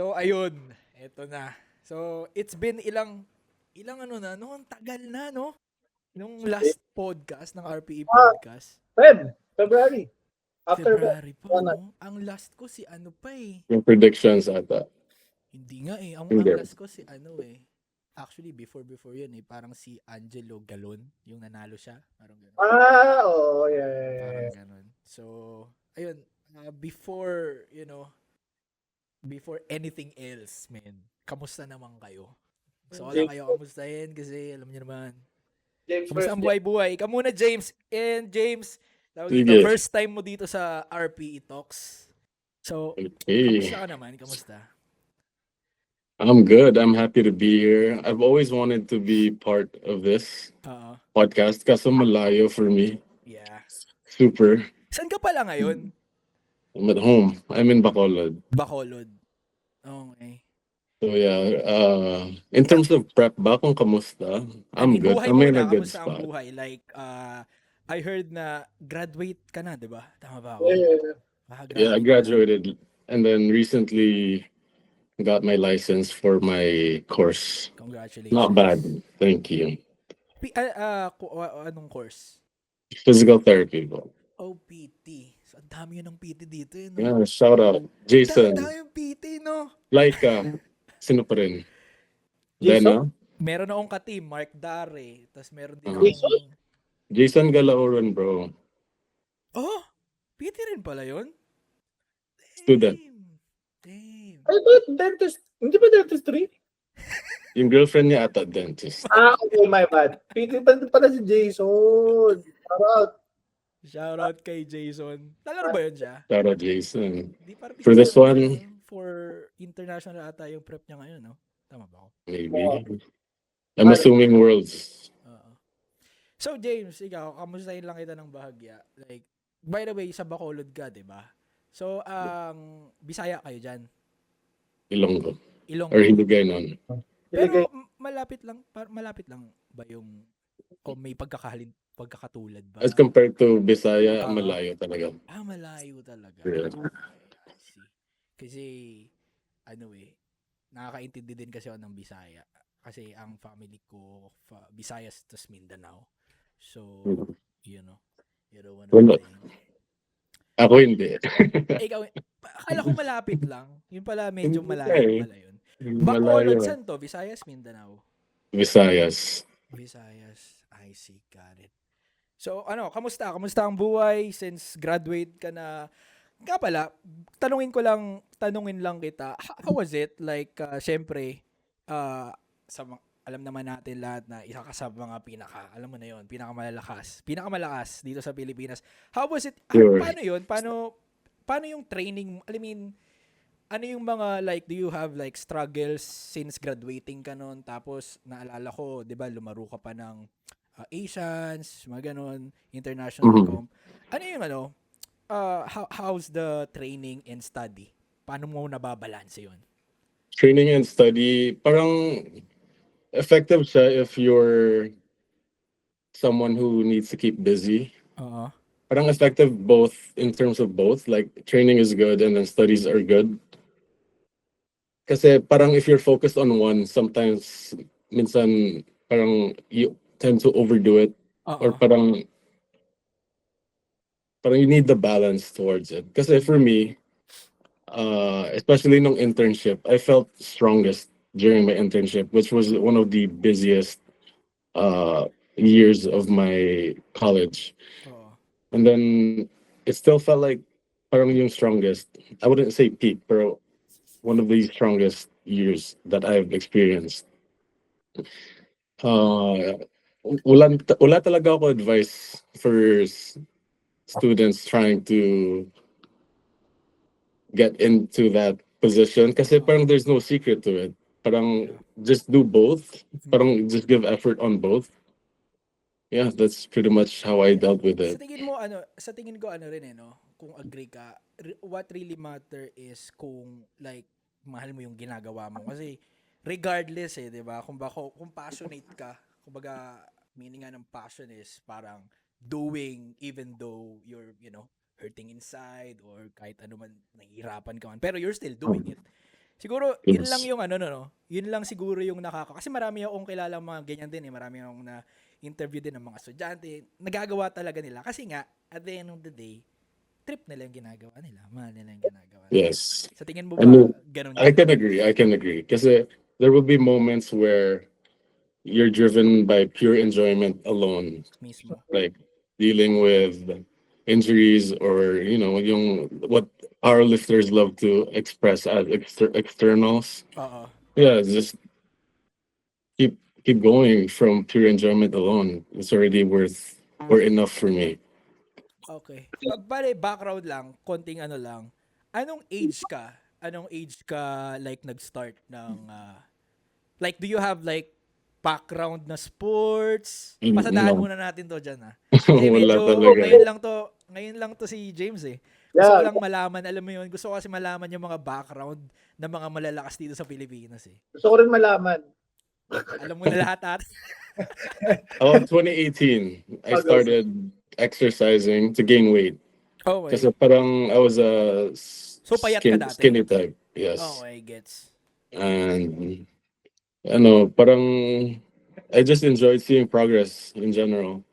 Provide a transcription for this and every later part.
So, ayun. Eto na. So, it's been ilang ano na, no? Ang tagal na, no? Nung last podcast ng RPE Ah, podcast. February. After February pa, one no? Ang last ko si ano pa eh. Yung predictions ata. Hindi nga eh. Ang Hindi. last ko si ano eh. Actually, before yun eh. Parang si Angelo Galon. Yung nanalo siya. Parang gano'n. Oo, yeah. Parang gano'n. So, ayun. Before, before anything else, man. Kamusta naman kayo? So, wala kayo kamustahin kasi alam niyo naman. James Kamusta first. ang buhay-buhay? Ikaw muna, James. And James, Sige. first time mo dito sa RPE Talks. So, Okay. kamusta ka naman? Kamusta? I'm good. I'm happy to be here. I've always wanted to be part of this podcast kaso malayo for me. Yeah. Super. Saan ka pala ngayon? I'm at home. I'm in Bacolod. Bacolod. Okay. So yeah, in terms of prep ba kung kamusta? I'm good. Buhay I'm in muna. a good Kamusta ang spot. buhay? Like, I heard na graduate ka na, di ba? Tama ba ako? Yeah, I graduated and then recently got my license for my course. Congratulations. Not bad. Thank you. Anong course? Physical therapy po. Oh, PT. So, ang dami yun ng PT dito, no? Yeah, shout out. Jason. Ang dami yung PT, no? Laika. Sino pa rin? Jason? Lena? Meron akong ka-team, Mark Dare. Tapos meron din Jason? akong... Jason Galaoran, bro. Oh! PT rin pala yun? Student. Damn. Ay, ba? Dentist? Hindi ba dentistry? Yung girlfriend niya ata dentist. Okay, my bad. PT pa pala si Jason. Shoutout kay Jason. Lalaro ba yun siya? Shout out Jason. Di parang For this one, for international ata yung prep niya ngayon, no? Tama ba ako? maybe. I'm assuming Worlds. So, James, ikaw, kamustahin lang kita ng bahagya. Like, by the way, sa Bacolod ka, di ba? So, Bisaya kayo dyan? Ilonggo. Ilonggo. Or Hiligaynon. Pero malapit lang ba yung o may pagkakatulad ba? As compared to Bisaya, malayo talaga. Malayo talaga. Yeah. Kasi nakakaintindi din kasi ako ng Bisaya. Kasi ang family ko Visayas to Mindanao. So, you know what I'm saying. Ako hindi. Ikaw, akala ko malapit lang. Yung pala medyo malayo pala yun. Bacolod, saan to? Visayas, Mindanao? Visayas. I see, got it. So, kamusta? Kamusta ang buhay since graduate ka na? Nga pala, tanungin lang kita, how was it? Like, syempre, alam naman natin lahat na isa ka sa mga alam mo na yun, pinakamalakas dito sa Pilipinas. How was it? Sure. Paano yun? Paano yung training? I mean, ano yung mga, like, do you have, like, struggles since graduating ka nun? Tapos, naalala ko, di ba, lumaro ka pa ng Asians, mga ganon, international comp. Ano yung, how's the training and study? Paano mo nababalance yun? Training and study, parang effective siya if you're someone who needs to keep busy. Parang effective both in terms of both. Like, training is good and then studies are good. Kasi parang if you're focused on one, sometimes, minsan, parang you tend to overdo it. Or parang you need the balance towards it. Kasi for me, especially nung internship, I felt strongest during my internship, which was one of the busiest years of my college. And then it still felt like parang yung strongest. I wouldn't say peak, pero one of the strongest years that I've experienced. Wala talaga ako advice for students trying to get into that position kasi parang there's no secret to it. Parang just do both. Parang just give effort on both. Yeah, that's pretty much how I dealt with it. Sa tingin ko rin kung agree ka, what really matter is kung, like, mahal mo yung ginagawa mo. Kasi regardless 'di ba? Kung passionate ka, kumbaga meaning ng passion is parang doing even though you're, hurting inside or kahit ano man nahihirapan ka man, pero you're still doing it. Siguro, yun lang Yes. yung yun lang siguro yung kasi marami akong kilalang mga ganyan din eh. Marami akong na-interview din ng mga estudyante. Nagagawa talaga nila. Kasi nga, at the end of the day, trip nila yung ginagawa nila. Mahal nila yung ginagawa nila. Yes. Sa tingin mo I ba, mean, ganun I din? can agree. I can agree. Kasi there will be moments where you're driven by pure enjoyment alone, Mismo. like dealing with injuries or yung what powerlifters love to express as externals. Oo. Yeah, just keep keep going from pure enjoyment alone. It's already worth or enough for me. Okay. Bale, background lang, konting lang. Anong age ka? Anong age ka like nag-start ng like do you have like background na sports? Pasadaan No. muna natin 'to diyan ah. Kasi Wala medyo talaga. ngayon lang to si James eh. Gusto ko Yeah, lang malaman, alam mo 'yun, gusto ko kasi malaman yung mga background ng mga malalakas dito sa Pilipinas eh. gusto ko rin malaman. Alam mo na lahat ata. Oh, 2018, I Pag- started exercising to gain weight. Okay. Kasi parang I was a So payat ka dati. skinny type. Yes. Okay, gets. And parang I just enjoyed seeing progress in general.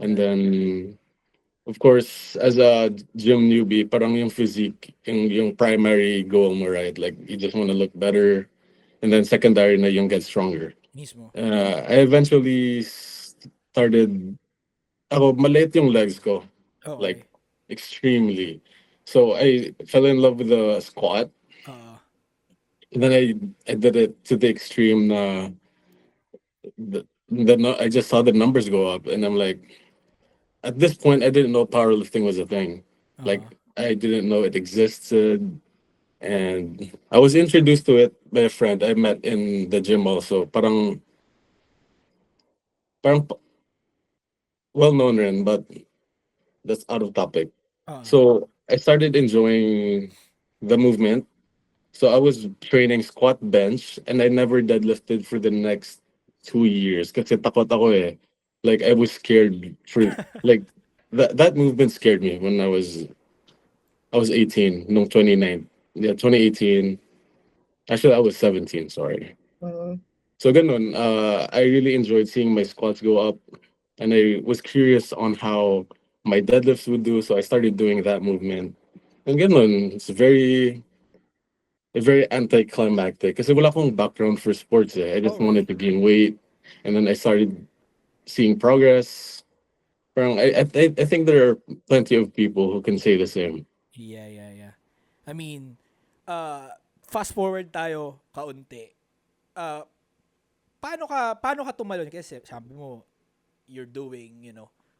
And Okay. then, of course, as a gym newbie, parang yung physique, yung primary goal mo, right? Like, you just want to look better. And then secondary na yung get stronger. Mismo. I eventually started, maliit yung legs ko. Okay. Like, extremely. So I fell in love with the squat. And then I did it to the extreme na I just saw the numbers go up and I'm like, at this point I didn't know powerlifting was a thing. Like I didn't know it existed. And I was introduced to it by a friend I met in the gym also. Parang well known rin, but that's out of topic. So I started enjoying the movement. So I was training squat bench and I never deadlifted for the next 2 years kasi takot ako eh. Like I was scared for like that movement scared me when I was 18 nung 29. Yeah, 2018. Actually I was 17, sorry. Mm. So ganun, I really enjoyed seeing my squats go up and I was curious on how my deadlifts would do, so I started doing that movement. And ganun, it's very anticlimactic kasi wala akong background for sports eh. I just Okay. wanted to gain weight and then I started seeing progress. Parang I think there are plenty of people who can say the same. Yeah. I mean, fast forward tayo kaunti. Paano ka tumalon kasi sabi mo you're doing,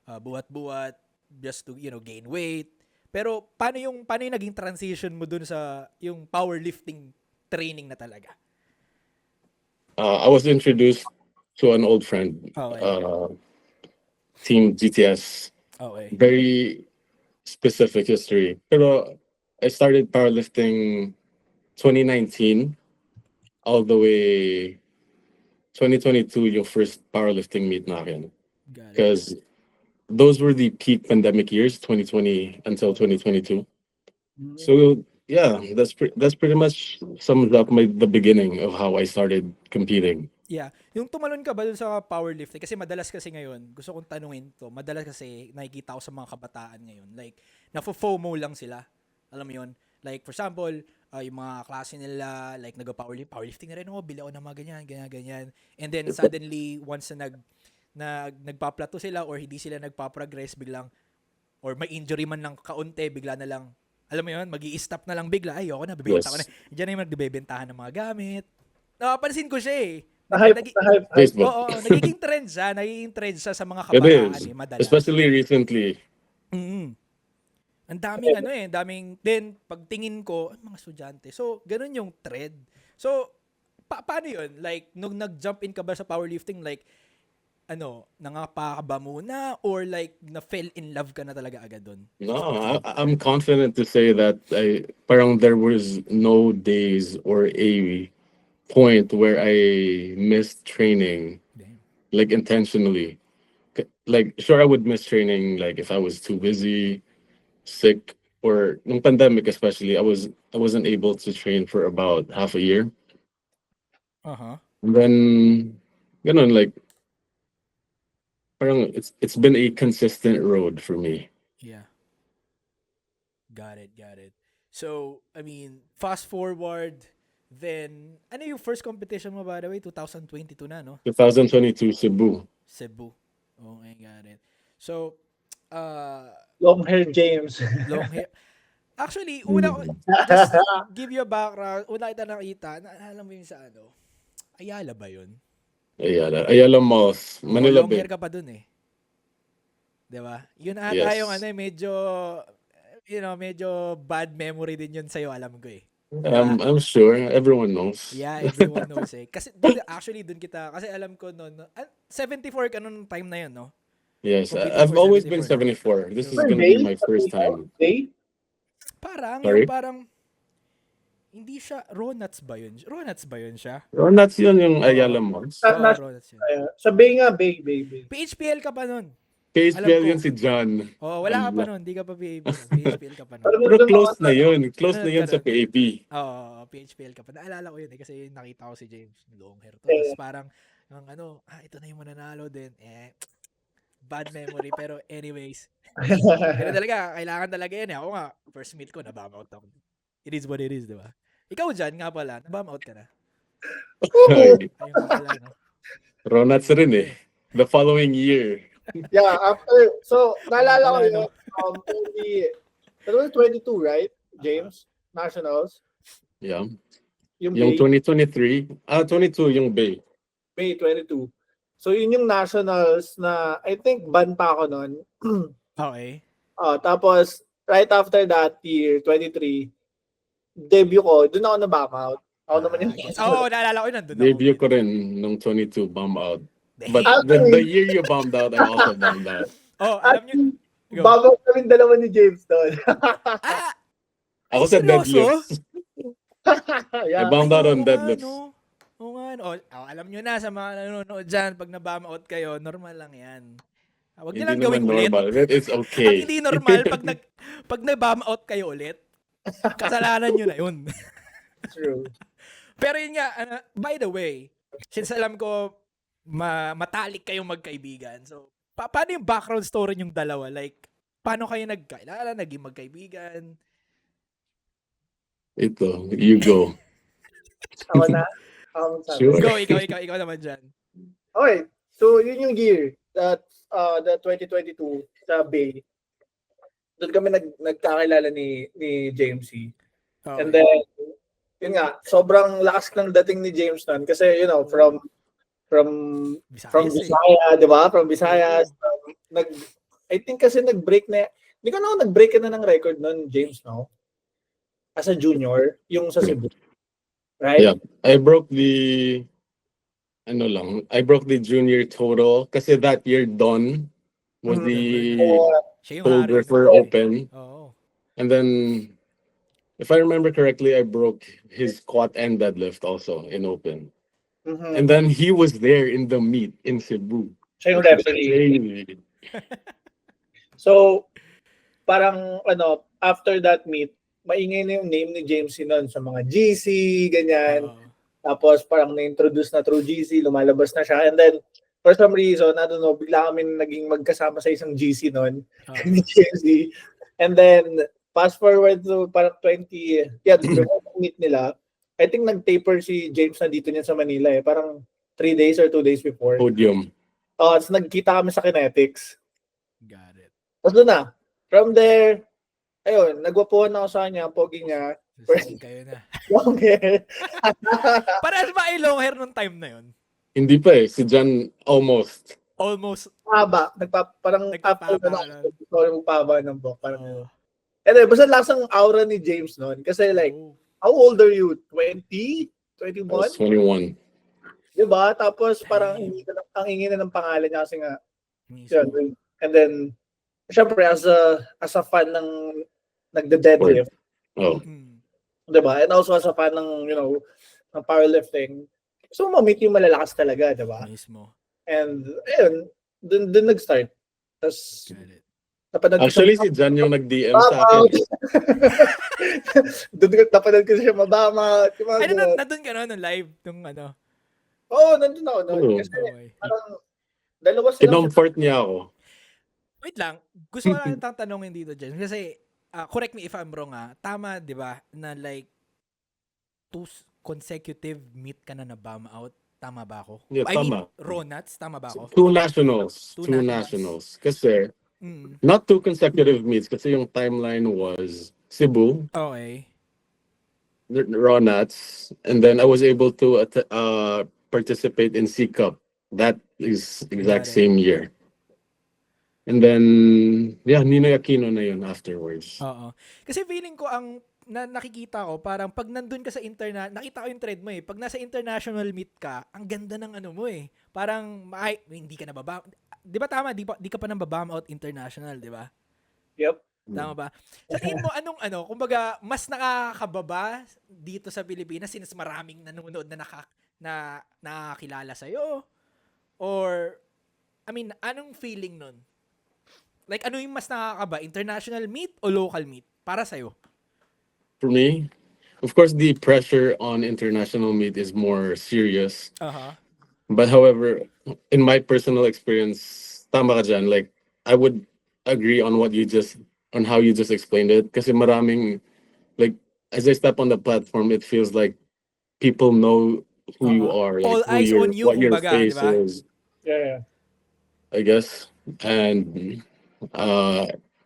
buhat-buhat just to, gain weight. Pero paano yung naging transition mo dun sa yung powerlifting training na talaga? I was introduced to an old friend, Okay. Team GTS. Okay. Very specific history. Pero I started powerlifting 2019 all the way 2022 yung first powerlifting meet natin. Got it. Because those were the peak pandemic years, 2020 until 2022. So yeah, that's pretty much sums up the beginning of how I started competing. Yeah. Yung tumalon ka ba dun sa powerlifting? Kasi madalas kasi ngayon, gusto kong tanungin to, madalas kasi nakikita ko sa mga kabataan ngayon, like, nafo-FOMO lang sila. Alam mo yun? Like, for example, yung mga klase nila, like, powerlifting na rin ako, bili ako ng mga ganyan. And then, suddenly, once na nagpa-plateau sila or hindi sila nagpa-progress, biglang, or may injury man lang kaunti, bigla na lang, alam mo yun, mag-i-stop na lang bigla, ayoko na, bibenta ko na. Diyan na yung nagbebentahan ng mga gamit. Napapansin ko siya eh. Na-hype. Facebook. Oo, nagiging trend siya sa mga It kabataan is. eh, madalas. Especially recently. Ang daming then pagtingin ko, mga estudyante. So, ganun yung trend. So, paano yun? Like, nung nag-jump in ka ba sa powerlifting, like, nangapa ka ba muna? Or like, na-fell in love ka na talaga agad dun? No, I'm confident to say that parang there was no days or a point where I missed training, like intentionally. Like, sure, I would miss training, like if I was too busy, sick, or nung pandemic especially, I wasn't able to train for about half a year. Uh-huh. And then, like, parang it's been a consistent road for me. Yeah. Got it, got it. So, I mean, fast forward, then, ano yung first competition mo, by the way? 2022 na, no? 2022 Cebu. Cebu. Okay, got it. So, uh, Long hair James. long hair. Actually, just give you a background, una kita nakita, naalala mo yung sa ano? Ayala ba yun? Ayala Malls, Oo, Manila long Bay. hair ka pa dun eh. 'Di ba? Yun ata Yes. yung ano, medyo, medyo bad memory din yun sa'yo, alam ko eh. I'm sure everyone knows. Yeah, everyone knows eh. Kasi actually dun kita, kasi alam ko noon, 74 ka noon time na yun, no? Yes, Competing I've for always been 74. 74. This is Per gonna day? be my first time. Day? Parang, Sorry? yung parang, hindi siya, Ronats ba yun? Ronats ba yun siya? Oh, that's yun yung Ayala Malls. Oo, Nas- Ronats yun. Sa Bay nga, Bay. PHPL ka pa nun. KHPL alam ko. yun si John. Oo, wala ka pa nun. Hindi ka pa PHPL ka pa nun. Parang Pero nandun close ako na yun. Close na Nanonood yun ka sa nun. PAP. Oo, PHPL ka pa. Naalala ko yun eh, kasi nakita ko si James, long hair to. Yeah. Tapos parang, ito na yung mananalo din. Bad memory. Pero anyways, pero talaga, kailangan talaga yan eh. Ako nga, first meet ko, nabam out ako. It is what it is, di ba? Ikaw dyan nga pala, nabam out ka na. Ay, Ayun nga pala, no? Ronats rin eh. The following year. Yeah, after, so, naalala ko Wala, yun, that was 22, right, James? Nationals? Yeah. Yung Yung Bay, 2023. 22 yung Bay. Bay 22. So, yun yung nationals na, I think, ban pa ako nun. Okay. Tapos, right after that year, 23, debut ko, dun ako na-back out. Ako naman yung... Oo, naalala ko yun, nandun ako. Debut ko rin nung 22 bomb out. But Actually- the year you bombed out, I also bombed out. Oh, alam nyo. Go. Bago kami dalawa ni James doon. Ah! Ako Ay, sa seryoso? deadlifts. I Yeah. bombed out on Oo nga, deadlifts. no? Oo nga, no? Alam nyo na sa mga nanonood dyan, pag na-bomb out kayo, normal lang yan. Huwag nyo Hindi lang gawin naman ulit. normal. It's Ang okay. hindi normal, pag na-bomb out kayo ulit, kasalanan nyo na yun. True. Pero yun nga, by the way, since alam ko, matalik kayong magkaibigan, so, paano yung background story yung dalawa? Like, paano kayo nagkilala, naging magkaibigan? Ito, you go. Ako na. Ako sabi. Sure. Go, ikaw naman dyan. Okay. So, yun yung year that the 2022 sa Bay. Doon kami nagkakilala ni James C. Okay. And then, yun nga, sobrang lakas ng dating ni James nun. Kasi, from Visayas, di ba? From Visayas. I think kasi nag-break na, hindi ko na nag-break na ng record nun, James, no? As a junior, yung sa Cebu. Right? Yeah. I broke the junior total kasi that year Don was Mhm. the Siya yung photographer hari, no? open. Oo. And then if I remember correctly, I broke his squat and deadlift also in open. Mhm. And then he was there in the meet in Cebu. Siya yung Which was referee. crazy. So, parang, after that meet, maingay na yung name ni James C. nun sa mga GC, ganyan. Oo. Tapos parang na-introduce na through GC, lumalabas na siya. And then, for some reason, I don't know, bigla kami naging magkasama sa isang GC nun, Oo. ni James C. And then, fast forward to parang 20, before the meet nila, I think nag-taper si James na dito niya sa Manila eh. Parang 3 days or 2 days before. Podium. So nagkita kami sa Kinetics. Got it. Tapos doon na. From there, ayun, nagwapuhan ako sa kanya, pogi niya. Sige kayo na. Long hair. Parehas ba ay long hair nung time na yun? Hindi pa eh. Si John almost. Almost. Haba. Parang Nagpapahaba after nun. na, sorry mo pahaba ng buhok. Parang, Oo. anyway, basta lasang aura ni James noon. Kasi like, Oo. how old are you? 20? I 21? was 21. Diba? Tapos parang Damn. ang ingin na ng pangalan niya kasi nga, Mismo. yun. And then, syempre, as a fan ng nagde-deadlift, Oh. diba? And also as a fan ng, ng powerlifting, so ma-meet yung malalakas talaga, diba? Mismo. And, ayun, dun nag-start. Tapos, Got it. Napanood ko siya Actually, si Jan yung nag-DM sa mabama. akin. Doon ko napanood ko siya mabama. Yung mga Ay, ganun. nandun ka no, nung live, nung ano. Oo, nandun ako noon. Oo. Kasi Okay. parang dalawa silang Kinomfort niya ako. Wait lang, gusto ko lang itang tanongin dito, Jen. Kasi, correct me if I'm wrong tama, di ba, na like, 2 consecutive meet ka na bum out? Tama ba ako? Yeah, I mean, tama. raw nuts, tama ba ako? 2 nationals. Two 2 nationals. nationals. Kasi, not 2 consecutive meets kasi yung timeline was Cebu, Okay. Raw Nuts, and then I was able to participate in C Cup. That is exact Got it. same year. And then, yeah, Ninoy Aquino na yun afterwards. Oo. Kasi feeling ko nakikita ko, parang pag nandun ka sa nakita ko yung thread mo pag nasa international meet ka, ang ganda ng ano mo Parang, hindi ka nababam. Di ba tama? Di ka pa nang babam out international, di ba? Yep. Tama ba? Sa tingin mo, kumbaga, mas nakakababa dito sa Pilipinas since maraming nanonood na nakakilala sa'yo? Or, I mean, anong feeling nun? Like, ano yung mas nakakaba? International meet o local meet? Para sa'yo? For me, of course, the pressure on international meet is more serious. Uh-huh. But however, in my personal experience, tama ka dyan, like, I would agree on on how you just explained it. Kasi maraming, like, as I step on the platform, it feels like people know who you are, All like eyes on you, what your kumbaga, di face ba? is, Yeah. I guess. And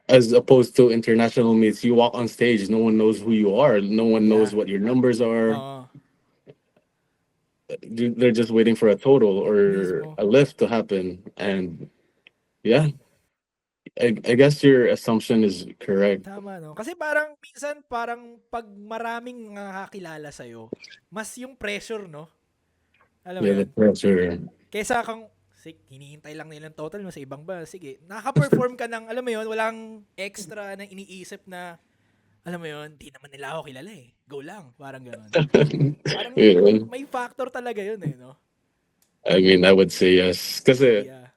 as opposed to international meets, you walk on stage, no one knows who you are, no one knows what your numbers are. They're just waiting for a total or Mismo. a lift to happen. And yeah, I guess your assumption is correct. Tama, no? Kasi parang, minsan, parang pag maraming nakakilala sa'yo, mas yung pressure, no? Alam mo Yeah, the yun? pressure. Kesa kang, hinihintay lang nilang total mo sa ibang ba, sige, nakaka-perform ka ng, alam mo yun, walang extra na iniisip na, alam mo yun, di naman nila ako kilala Go lang, parang gano'n. Parang Yeah. may factor talaga yun no? I mean, I would say yes. Kasi Yeah.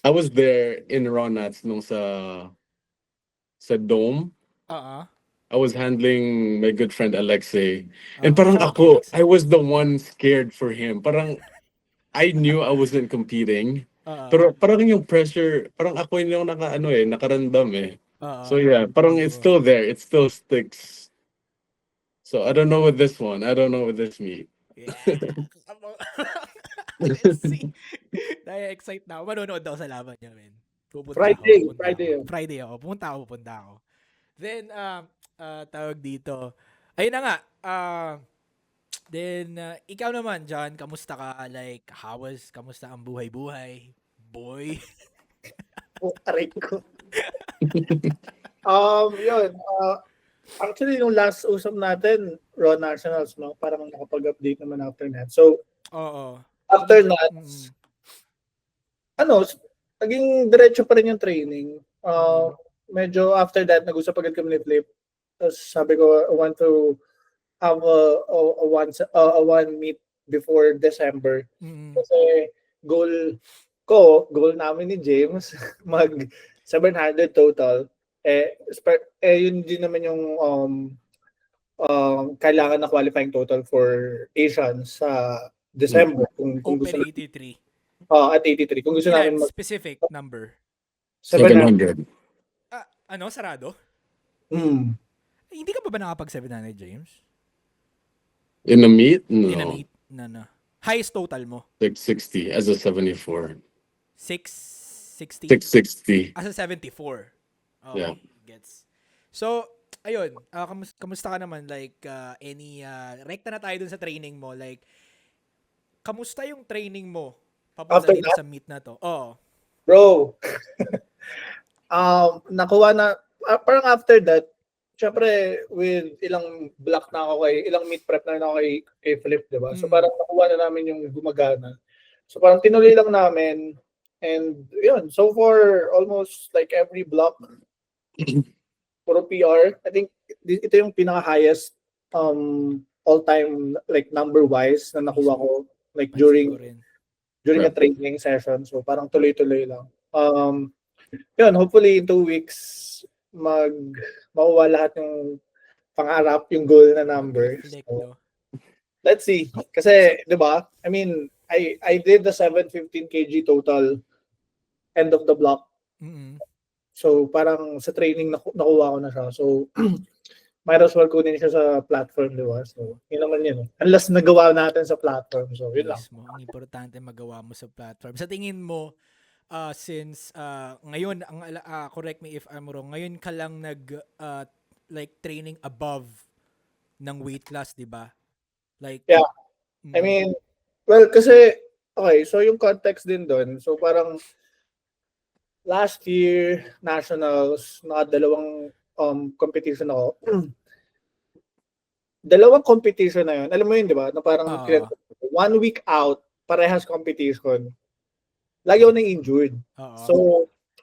I was there in Ronats nung sa Dome. I was handling my good friend Alexei. And parang Shout out ako, Alexei. I was the one scared for him. Parang I knew I wasn't competing. Pero parang yung pressure, parang ako yung nakarandam So yeah, parang it's still there. It still sticks. So I don't know with this one. I don't know with this meet. Yeah. Let's see. Nai-excite na ako. Manonood daw sa laban niya, men. Friday ako. Pupunta ako. Then, tawag dito. Ayun na nga. Then, ikaw naman, John, kamusta ka? Like, kamusta ang buhay-buhay? Boy? Aray ko. Yun. Actually, yung last usap natin, Raw Nationals, no? Parang nakapag-update naman after that. So, after that, naging diretso pa rin yung training. Medyo after that, nag-usap agad kami ni Flip. Tapos sabi ko, I want to have a one meet before December. Kasi goal namin ni James, mag 700 total. Yun din naman yung kailangan na qualifying total for Asian sa December. Kung Open 83. At 83. Kung gusto namin specific number? 700. Sarado? Hindi ka ba nakapag 700, James? In a meet? No. In a meet? No. Highest total mo? 660 as a 74. 660? 660. As a 74. Okay, Yeah. gets. So, ayun, kamusta ka naman? Like, rekta na tayo dun sa training mo. Like, kamusta yung training mo papunta dito sa meet na to? Bro, nakuha na, parang after that, syempre, with ilang block na ako ilang meet prep na ako kay Flip, diba? So, parang nakuha na namin yung gumagana. So, parang tinuloy lang namin. And, yun, so far, almost like every block, puro PR. I think, ito yung pinaka-highest all-time, like, number-wise na nakuha ko, like, during a training session. So, parang tuloy-tuloy lang. Yun, hopefully in 2 weeks, makuha lahat yung pangarap, yung goal na number. Mag-reflect, So, no? let's see. Kasi, di ba? I mean, I did the 715 kg total end of the block. Mm-mm. So, parang sa training nakuha ko na siya. So, might as well kunin siya sa platform, di ba? So, yun naman yun. Unless nagawa natin sa platform. So, yun lang. Mismo. Ang importante magawa mo sa platform. Sa tingin mo, since ngayon, correct me if I'm wrong, ngayon ka lang like training above ng weight class, di ba? Like, Yeah. I mm, mean, well, kasi, okay, so yung context din doon. So, parang last year, nationals, nakadalawang competition ako. Dalawang competition na yun. Alam mo yun, di ba? Na parang oo, 1 week out, parehas competition. Lagi ako na-injured. oo, So,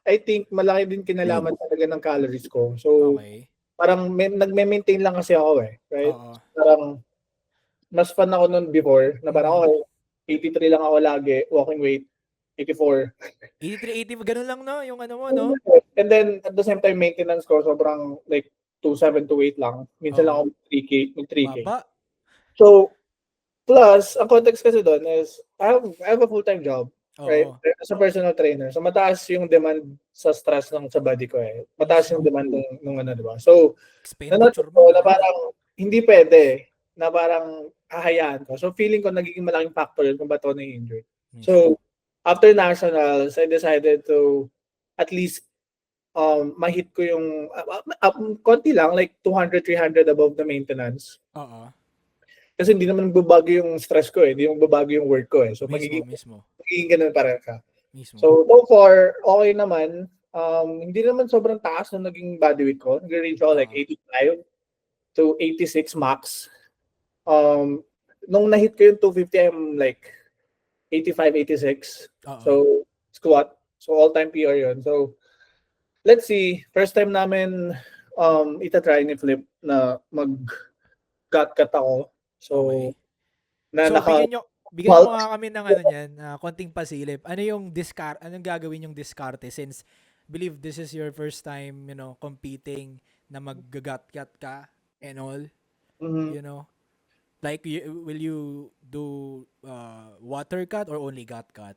I think malaki din kinalaman talaga ng calories ko. So, okay, parang nagme-maintain lang kasi ako eh. Right? oo, Parang mas fun ako noon before na parang mm, okay, 83 lang ako lagi, walking weight, 84. 83, 80, ganun lang, no? Yung ano mo, no? And then, at the same time, maintenance ko sobrang like 27 to 8 lang. Minsan lang Oo, ako 3K, mag 3K. baba, So, plus, ang context kasi doon is, I have a full-time job, right? oo, As a personal trainer. So, mataas yung demand sa stress ng sa body ko eh. Mataas yung mismo. demand ng ano, di ba? So, Expenditure mo, ko na malaki. parang hindi pwede na parang hahayaan ko. So, feeling ko nagiging malaking factor yun kung ba't ako na-injured. Mismo. So, after nationals, I decided to at least ma-hit ko yung konti lang, like 200, 300 above the maintenance. Oo, Kasi hindi naman magbabago yung stress ko eh. Hindi magbabago yung work ko eh. So, mismo, magiging ganun para ka. mismo. So far, okay naman. Hindi naman sobrang taas na naging body weight ko. Nag-range ako like Oo, 85 to 86 max. Nung na-hit ko yung 250, I'm like 85, 86. oo, So, squat. So, all-time PR yun. So, let's see. First time namin itatry ni Flip na mag-gut cut ako. So, okay. na So, naka bigyan mo nga kami ng ano niyan, konting pasilip. Anong gagawin yung diskarte since believe this is your first time, competing na mag-gat-gat ka and all, mhm, you know? Like, will you do water cut or only gut cut?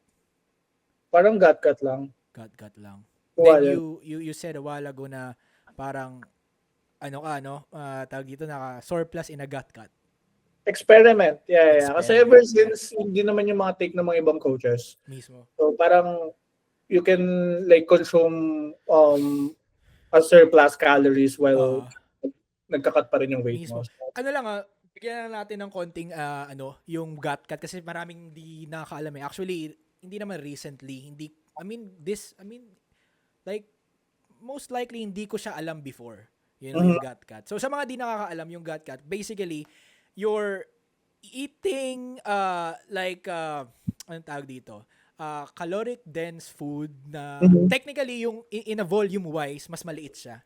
parang gut cut lang. Gut cut lang. Then Wala. you said a while ago na parang tawag dito surplus in a gut cut. Experiment. Yeah. Kasi ever Experiment, yeah. since hindi naman yung mga take ng mga ibang coaches. Mismo. So parang you can like consume a surplus calories while Oo. nagkakat pa rin yung weight mo. Mismo. Ano lang bigyan lang natin ng konting yung gut cut kasi maraming hindi nakakaalam eh. Actually, hindi naman recently, like most likely hindi ko siya alam before. Yung gut cut. So sa mga di nakakaalam yung gut cut, basically you're eating anong tawag dito? Caloric dense food na technically yung in a volume wise mas maliit siya.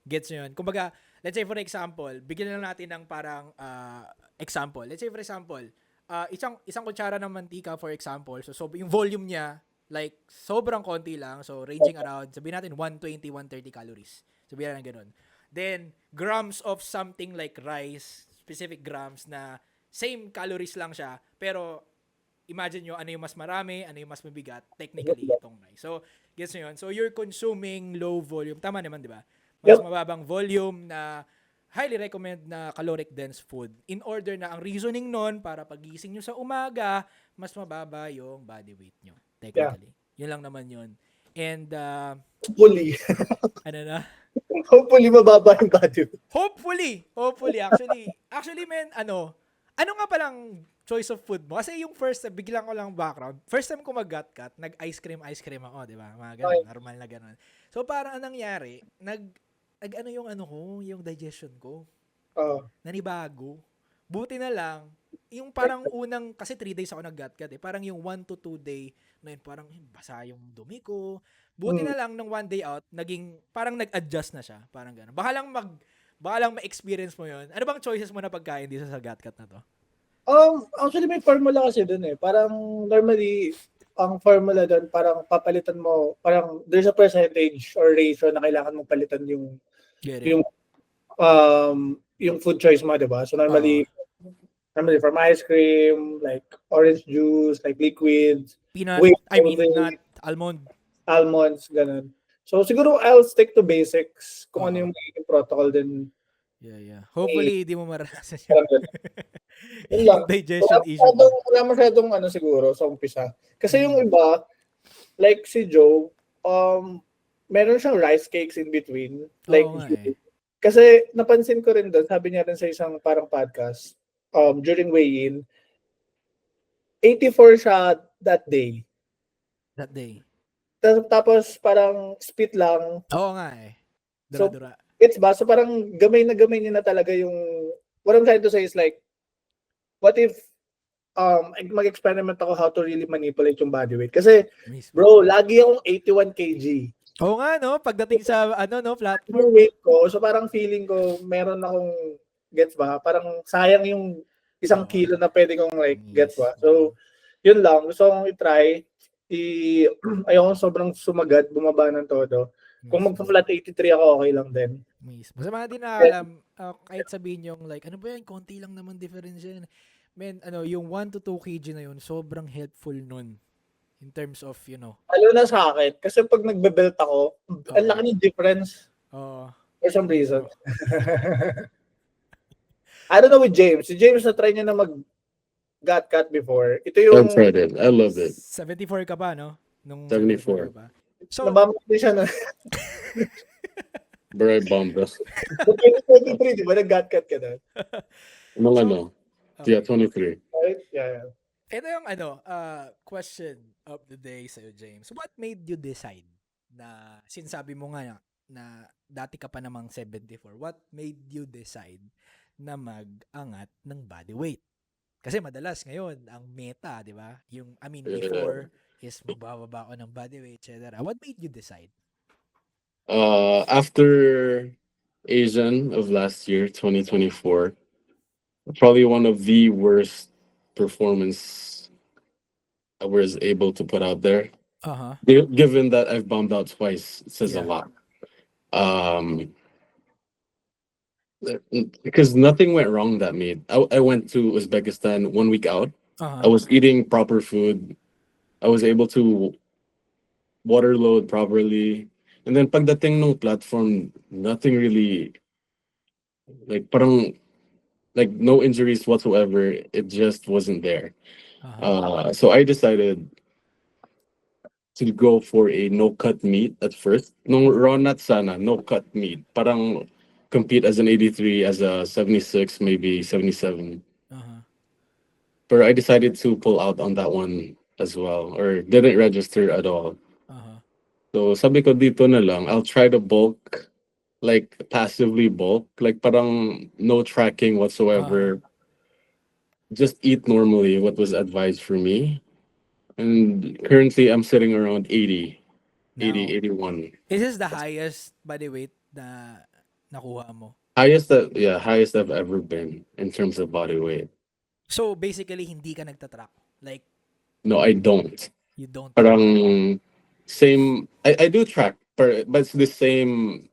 Gets nyo yun? Kumbaga, let's say for example, bigyan lang natin ng parang example. Let's say for example, isang kutsara ng mantika for example, so yung volume niya, like sobrang konti lang, so ranging around, sabihin natin 120, 130 calories. Sabihin natin ganun. Then, grams of something like rice, specific grams na same calories lang siya, pero imagine nyo ano yung mas marami, ano yung mas mabigat, technically itong rice. So, gets nyo yun? So, you're consuming low volume. Tama naman, di ba? Mas mababang volume na highly recommend na caloric dense food in order na ang reasoning nun para pagising nyo sa umaga, mas mababa yung body weight nyo. Technically. Yun lang naman yun. And, Hopefully. ano na? Hopefully mababa yung body weight. Hopefully. Actually, man, ano nga palang choice of food mo? Kasi yung first time, biglang ko lang background, first time ko mag-gut cut, nag-ice cream ako, di ba? Mga ganun, normal na ganun. So, parang anong nangyari, yung digestion ko. Nanibago. Buti na lang, yung parang unang, kasi 3 days ako nag-gut cut eh, parang yung 1 to 2 day, na yun, parang basa yung dumi ko. Buti na lang, nung 1 day out, parang nag-adjust na siya. Parang gano'n. Baka lang ma-experience mo yun. Ano bang choices mo na pagkain dito sa gut cut na to? Actually may formula kasi dun eh. Parang normally, ang formula doon, parang papalitan mo, parang there's a percentage or ratio na kailangan mong palitan yung Get it. yung food choice mo, 'di ba? So normally from ice cream, like orange juice, like liquids, Peanut, whey I mean, protein, nut, almond. almonds, ganun. So siguro I'll stick to basics kung ano yung magiging protocol din. Yeah. Hopefully, di mo maranasan Parang yung, ganun. Yun lang. yung digestion issue mo. Wala masyadong ano siguro sa umpisa. Kasi yung Mm. iba, like si Joe, meron siyang rice cakes in between. Like, Oo nga eh. kasi napansin ko rin doon, sabi niya rin sa isang parang podcast, during weigh-in, 84 siya that day. That day. Tapos parang spit lang. Oo nga eh. So, Dura-dura. it's ba? So parang gamay niya na talaga yung, what I'm trying to say is like, what if mag-experiment ako how to really manipulate yung body weight? Kasi, Mismo. bro, lagi akong 81 kg. Oo nga, no? Pagdating sa, platform. Yung weight ko, so parang feeling ko, meron akong, gets ba? Parang sayang yung isang Oo. kilo na pwede kong like, gets ba? Mismo. So, yun lang. Gusto kong i-try. Ayoko sobrang sumagad, bumaba ng todo. Kung Mismo. magpa-flat 83 ako, okay lang din. Mismo. Sa mga di nakakalam, kahit sabihin yung like, ano ba yan, konti lang naman difference yan. Men, yung 1 to 2 kg na yun, sobrang helpful nun. In terms of, Lalo na sa akin. Kasi pag nagbe-belt ako, ang laki ng difference. For some reason. I don't know with James. Si James na-try niya na mag-gut cut before. Ito yung... I've tried it. I love it. 74 ka pa, no? Nung 74. ka pa. So, nabamali siya na. Very bombed us. 2023, di ba? Nag-gut cut ka na. Mga Yeah, 23. Right? Yeah. Ito yung question of the day sa'yo, James. What made you decide na, sinasabi mo nga na dati ka pa namang 74, what made you decide na mag-angat ng body weight? Kasi madalas ngayon, ang meta, di ba? Before is magbababa ako ng body weight, etc. What made you decide? After Asian of last year, 2024, probably one of the worst performance I was able to put out there. Given that I've bombed out twice, it says a lot. Because nothing went wrong that meet. I went to Uzbekistan 1 week out. I was eating proper food. I was able to water load properly. And then pagdating nung platform, nothing really, like no injuries whatsoever. It just wasn't there. So I decided to go for a no-cut meet at first. Nung raw nut sana, no-cut meet. Parang compete as an 83, as a 76, maybe 77. But I decided to pull out on that one as well, or didn't register at all. So sabi ko dito na lang, I'll try to bulk, like passively bulk, like parang no tracking whatsoever. Just eat normally, what was advised for me. And currently I'm sitting around 80, Now, 81. Is this the highest body weight na nakuha mo? Highest I've ever been in terms of body weight. So basically, hindi ka nagtatrack? Like, No, I don't. you don't? Parang same, I do track, but it's the same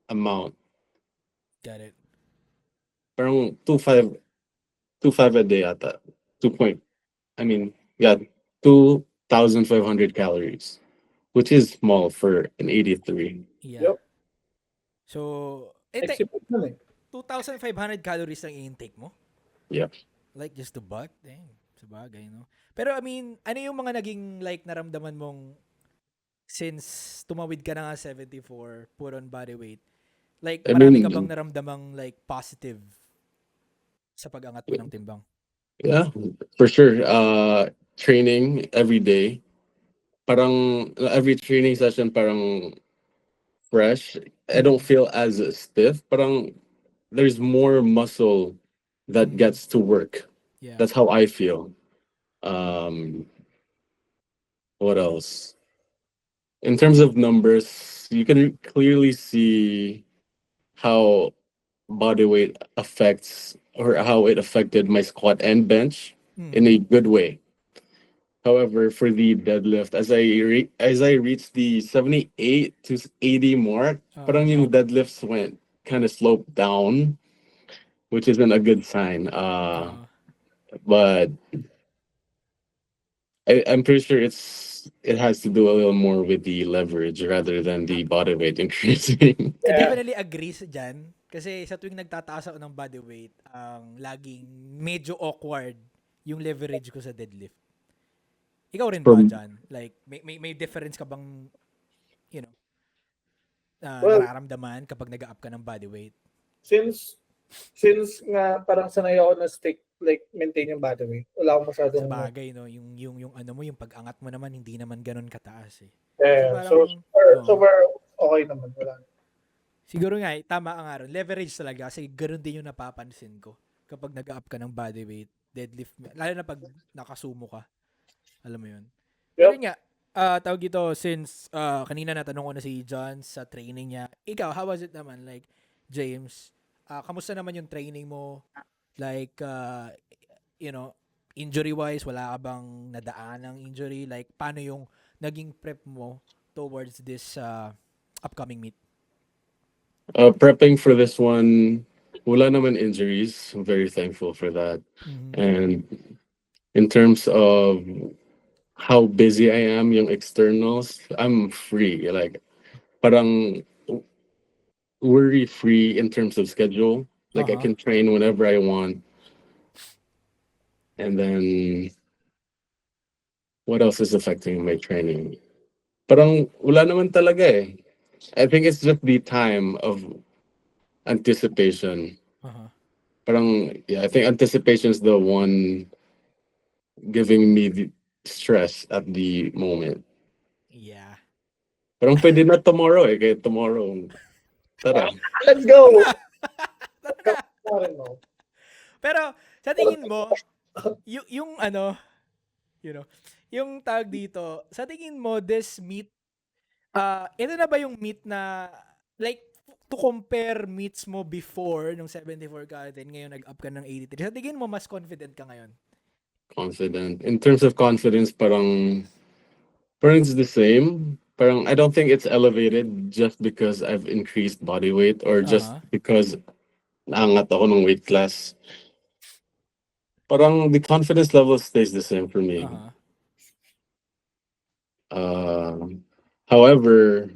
amount. Got it. Parang 2.5 a day ata. 2,500 calories, which is small for an 83. Yeah. Yep. So, 2,500 calories lang i-intake mo? Yep. Like just to butt? Dang, sabagay, no? Pero ano yung mga naging like naramdaman mong since tumawid ka na nga 74, put on body weight? Like, marami ka bang naramdamang like positive sa pag-angat mo ng timbang? Yeah, for sure. Training every day. Parang every training session parang fresh. I don't feel as stiff. Parang there's more muscle that gets to work. Yeah. That's how I feel. What else? In terms of numbers, you can clearly see how body weight affects, or how it affected my squat and bench in a good way. However, for the deadlift, as I reached the 78 to 80 mark, parang yung deadlifts went kind of sloped down, which isn't a good sign. But I'm pretty sure it has to do a little more with the leverage rather than the body weight increasing. I Yeah. definitely agree sa dyan. Kasi sa tuwing nagtataas ako ng body weight, ang laging medyo awkward yung leverage ko sa deadlift. Ikaw rin ba From dyan? Like, may difference ka bang, you know, Well, nararamdaman kapag nag-up ka ng body weight? since nga parang sanay ako na stick, like, maintain yung body weight. Wala akong Sa masyadong... bagay, no? Yung ano mo, yung pag-angat mo naman, hindi naman ganun kataas eh. Yeah, So parang, so far, okay naman. Wala. siguro nga, tama ka nga rin. Leverage talaga kasi ganun din yung napapansin ko. Kapag nag-up ka ng body weight, deadlift, lalo na pag nakasumo ka. Alam mo yun. Pero Yep. nga, tawag ito, since kanina natanong ko na si John sa training niya. Ikaw, how was it naman? Like, James, kamusta naman yung training mo? Like, you know, injury-wise, wala ka bang nadaan ng injury? Like, paano yung naging prep mo towards this upcoming meet? prepping for this one, wala naman injuries. I'm very thankful for that. And in terms of how busy I am, yung externals, I'm free. Like, parang worry free in terms of schedule. Like, I can train whenever I want. And then, what else is affecting my training? Parang wala naman talaga eh. I think it's just the time of anticipation. Parang, yeah, I think anticipation is the one giving me the stress at the moment. Yeah. Parang pwede na tomorrow eh. Kaya tomorrow, tara. Let's go! Talaga. Sorry, no. Pero, sa tingin mo, yung ano, you know, yung tawag dito, sa tingin mo, this meet, ito na ba yung meet na, like, to compare meets mo before, nung 74 ka, then ngayon nag-up ka ng 83, sa tingin mo, mas confident ka ngayon? Confident. In terms of confidence, parang it's the same. Parang I don't think it's elevated just because I've increased body weight or just because naangat ako ng weight class. Parang the confidence level stays the same for me. However,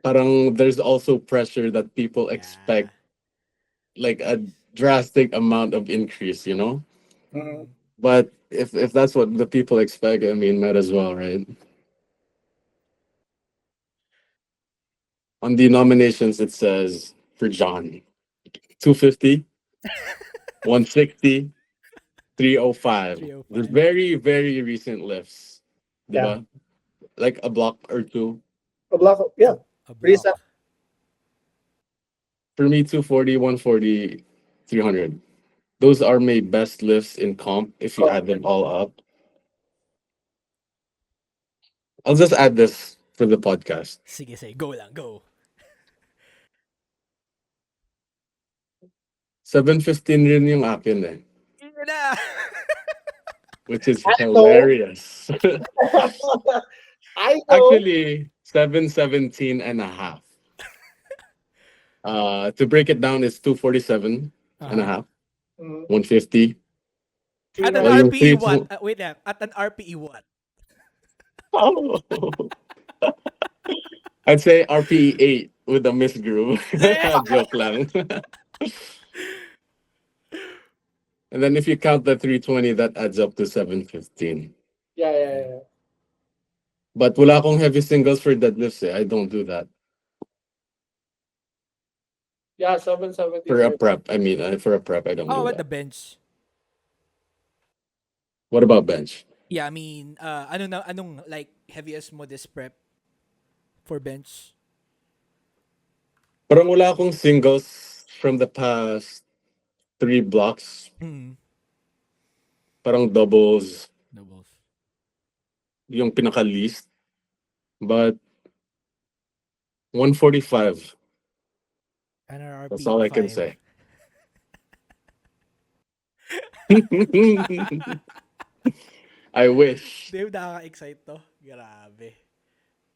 parang there's also pressure that people expect like a drastic amount of increase, you know? Mhm. But if that's what the people expect, I mean, might as well, right? On the nominations, it says for John, 250, 160, 305. 305. There's very, very recent lifts. Yeah. Diba? Like a block or two. A block, yeah. A block. Recent. For me, 240, 140, 300. Those are my best lifts in comp if you add them all up. I'll just add this for the podcast. Sige, go lang, go. 715 rin yung akin eh. Yun na. Which is I know. hilarious. I know. Actually, 717 and a half. To break it down, it's 247 and a half, Mhm. 150. At an Yung RPE three- what? Wait lang. At an RPE what? Oh. I'd say RPE 8 with a miss groove. Joke lang. And then if you count the 320, that adds up to 715. Yeah. But wala akong heavy singles for deadlifts eh. I don't do that. Yeah, 770. For a prep, I mean, for a prep, I don't Oh, do at the that. bench. What about bench? Yeah, I mean, anong like heaviest mo this prep for bench? Parang wala akong singles from the past 3 blocks. Parang doubles, Doubles. yung pinaka-least. But 145. An RPE That's all I can 5. say. I wish. Dave, nakaka-excite to. Grabe.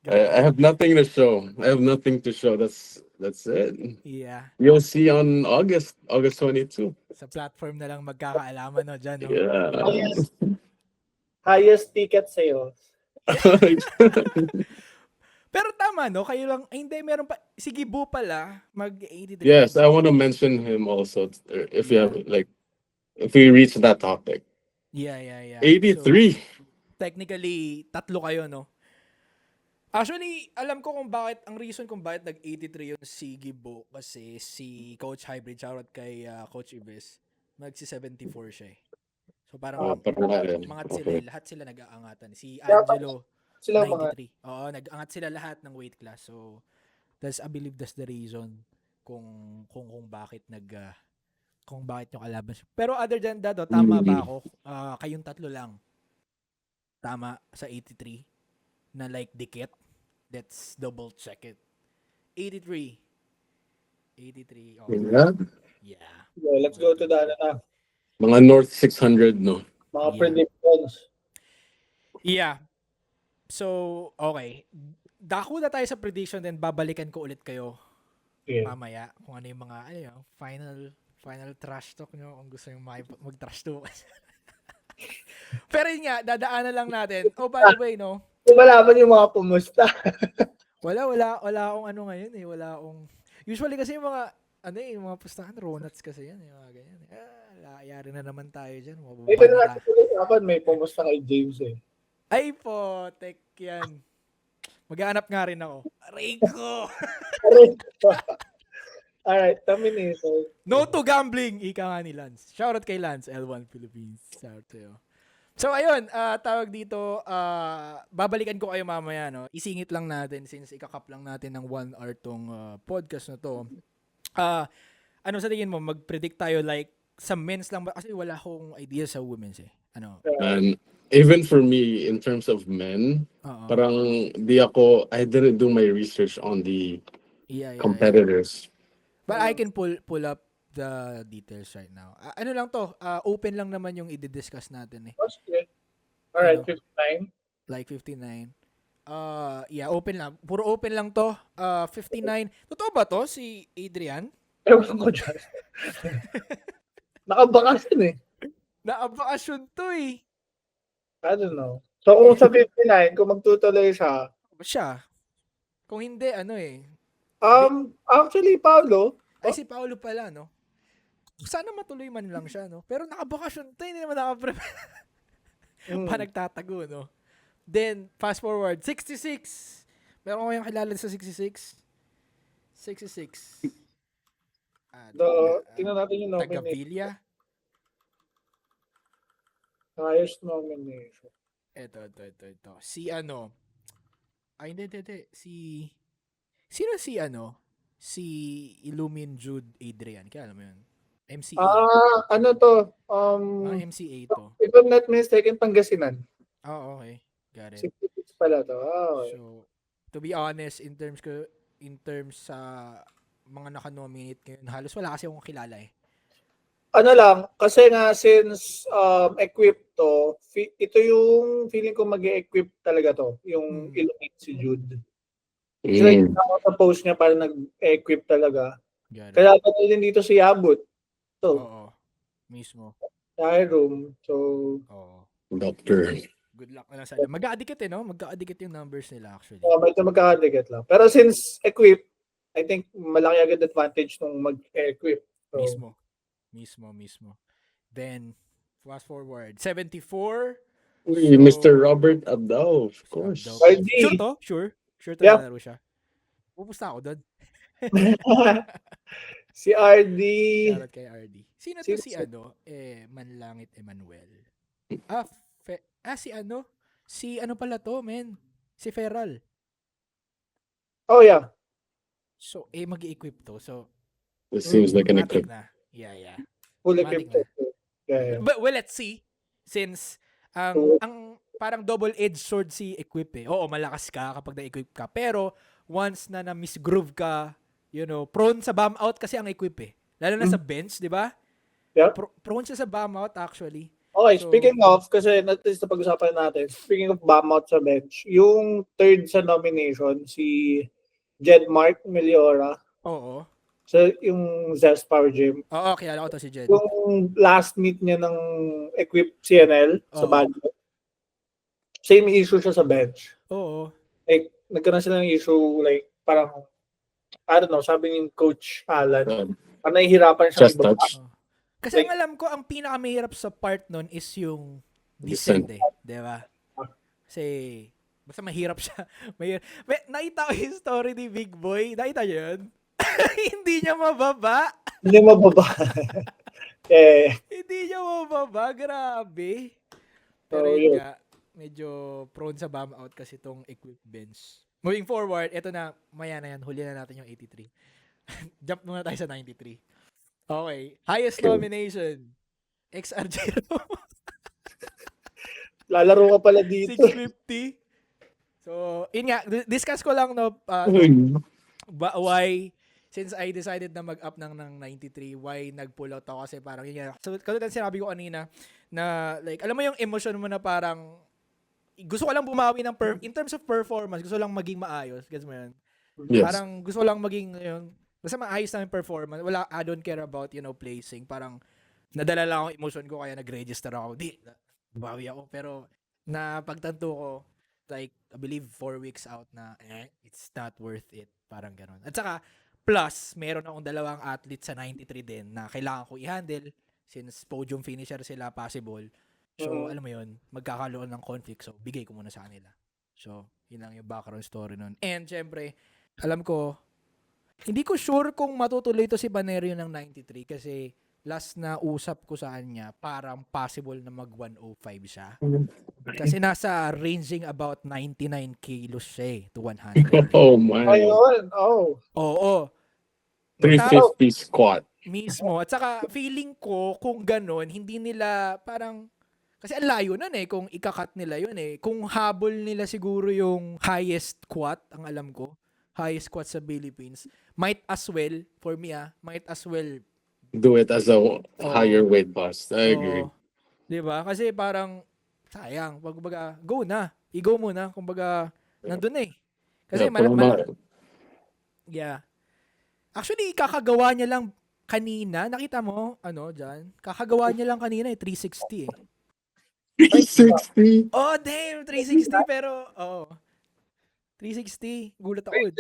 I have nothing to show. I have nothing to show. That's it. Yeah. You'll see on August 22. Sa platform na lang magkakaalaman, no, dyan, no? Yeah. Highest ticket sales. Pero tama, no? Kayo lang, ay, hindi, meron pa, si Gibo pala, mag-83. Yes, I want to mention him also if you have if we reach that topic. Yeah, yeah, yeah. 83. So, technically, tatlo kayo, no? Actually, alam ko kung bakit, ang reason kung bakit nag-83 yun si Gibo, kasi si Coach Hybrid, shoutout kay Coach Ibis, magsi-74 siya eh. So parang, mga sila, lahat sila nag-aangatan. Si Angelo, Sila 93. Oo, nag-angat sila lahat ng weight class. So, I believe that's the reason kung bakit kung bakit yung kalaban siya. Pero other than that, tama ba ako? Kayong tatlo lang. Tama sa 83 na like dikit. Let's double check it. 83. 83. Okay. Yeah. Yeah. let's go to the Mga North 600, no? mga predictions. Yeah. So, okay. Dako na tayo sa prediction, then babalikan ko ulit kayo mamaya kung ano yung mga final trash talk nyo kung gusto yung mag-trash talk. Pero yun nga, dadaanan lang natin. Oh, by the way, no? Kung malaman yung mga pumusta. Wala akong ano ngayon eh. Wala akong, usually kasi yung mga, yung mga pustahan, Ronats kasi yan, yung mga ganyan. Yari na naman tayo dyan. Ito na natin usapan, may pumusta kay James eh. Ay po, tek yan. Maghanap nga rin ako. Rico! Alright, terminator. No to gambling! Ika nga ni Lance. Shoutout kay Lance, L1 Philippines. Shoutout sa'yo. So ayun, tawag dito, babalikan ko kayo mamaya, no? Isingit lang natin since ikakap lang natin ng 1 hour tong podcast na to. Ano sa tingin mo, mag-predict tayo like sa men's lang ba? Kasi wala akong idea sa women's eh. Ano? And even for me, in terms of men, parang I didn't do my research on the competitors. But I can pull up the details right now. Ano lang to, open lang naman yung i-discuss natin eh. Okay. Alright, 59. Like 59. Yeah, open lang. Puro open lang to. 59. Totoo ba to si Adrian? Ewan ko dyan. Nakabakasyon eh. Nakabakasyon to eh. I don't know. So kung sa 59, kung magtutuloy siya. Siya. Kung hindi, ano eh. Actually, Paolo. Ay, si Paolo pala, no? Sana matuloy man lang siya, no? Pero nakabakasyon to, hindi naman nakaprepare. Pa nagtatago, no? Then, fast forward, 66. Meron ko kayong kilala sa 66? 66. Tingnan natin yung nomination. Taga-Villa. Highest nomination. Ito. Si ano? Ay, hindi. Sino si ano? Si Illumin Jude Adrian. Kaya alam mo yun? MCA. Ano to? MCA to. If I'm not mistaken, Pangasinan. Oh, okay. Got it. 66 pala to. Okay. So, to be honest, in terms sa mga naka-nominate ngayon, halos wala kasi akong kilala eh. Ano lang, kasi nga since equip to, ito yung feeling ko mag-equip talaga to, yung Illuminate si Jude. So, ako sa post niya parang nag-equip talaga. Kaya pati din dito si Abot. So, oo. Mismo. room. So, Doctor. Good luck na sa mag-aadikit eh, no? Mag-aadikit yung numbers nila actually. medyo magkakadikit lang. Pero since equip, I think malaki agad advantage nung mag-equip. So, Mismo. Then, fast forward. 74. Uy, Mr. Robert Abdao, of course. RD. Sure to? Sure to Yeah. nalaro siya. Pupusta ako doon. Si RD. Shoutout kay RD. Sino to si ano? Manlangit Emmanuel. Si ano? Si ano pala to, men? Si Feral. Oh, yeah. So, mag-equip to. So, It seems like an matik equip. na. Yeah. Full Matik equip. Yeah. But well, let's see. Since ang parang double-edged sword si equip eh. Oo, malakas ka kapag na-equip ka. Pero once na misgroove ka, prone sa bomb out kasi ang equip eh. Lalo na sa bench, di ba? Yeah. Prone siya sa bomb out actually. Okay, So- speaking of, kasi natin sa pag-usapan natin, speaking of bomb out sa bench, yung third sa nomination, si Jedmark Meliora, Oo. sa yung Zest Power Gym. Oo, kilala ko to si Jed. Yung last meet niya ng Equip CNL sa Oo. Baguio, same issue siya sa bench. Oo. Like, nagkaroon sila ng issue, like, parang, I don't know, sabi ni Coach Alan, parang nahihirapan siya Chest touch. Kasi Like- ang alam ko, ang pinakamahirap sa part nun is yung Descent. descent di ba? Kasi, basta mahirap siya. Nakita ko yung story ni Big Boy. Nakita niyo yun? Hindi niya mababa. Hindi mababa. Hindi niya mababa. Grabe. Pero So, yun yun. nga, medyo prone sa bomb out kasi itong equip bench. Moving forward, eto na, maya na yan. Huli na natin yung 83. Jump muna tayo sa 93. Okay. Highest Okay. nomination. XR0. Lalaro ka pala dito. 650. So, yun nga, discuss ko lang no, why, since I decided na mag-up ng 93, why nag-pull out ako kasi parang yun nga. So, katulad ng sinabi ko kanina, na like, alam mo yung emotion mo na parang, gusto ko lang bumawi ng, in terms of performance, gusto lang maging maayos. Guess mo yun? Yes. Parang gusto lang maging, yun, basta maayos na yung performance. Wala, I don't care about, placing. Parang, nadala lang ako yung emotion ko, kaya nag-register ako. Di, bawi ako. Pero, pagtanto ko, like, I believe 4 weeks out na, it's not worth it. Parang ganun. At saka, plus, meron akong dalawang athlete sa 93 din na kailangan ko i-handle since podium finisher sila possible. So, alam mo yun, magkakaroon ng conflict. So, bigay ko muna sa kanila. So, yun lang yung background story nun. And, syempre, alam ko, hindi ko sure kung matutuloy to si Banerio ng 93 kasi last na usap ko sa kanya, parang possible na mag 105 siya. Kasi nasa ranging about 99 kilos siya to 100. Oh my. Ayun, oh. Oo. 350 squat. Mismo. At saka feeling ko kung ganun, hindi nila parang, kasi ang layo nun kung ikakat nila yun Kung habol nila siguro yung highest squat, ang alam ko, highest squat sa Philippines, might as well, for me might as well Do it as a higher weight bust. I agree. Diba? Kasi parang, sayang, pagbaga, go na. I-go muna, kumbaga, nandun Kasi Yeah, Actually, kakagawa niya lang kanina, nakita mo, dyan, kakagawa niya lang kanina 360 360. Oh, damn, 360, pero, 360, gulat ako.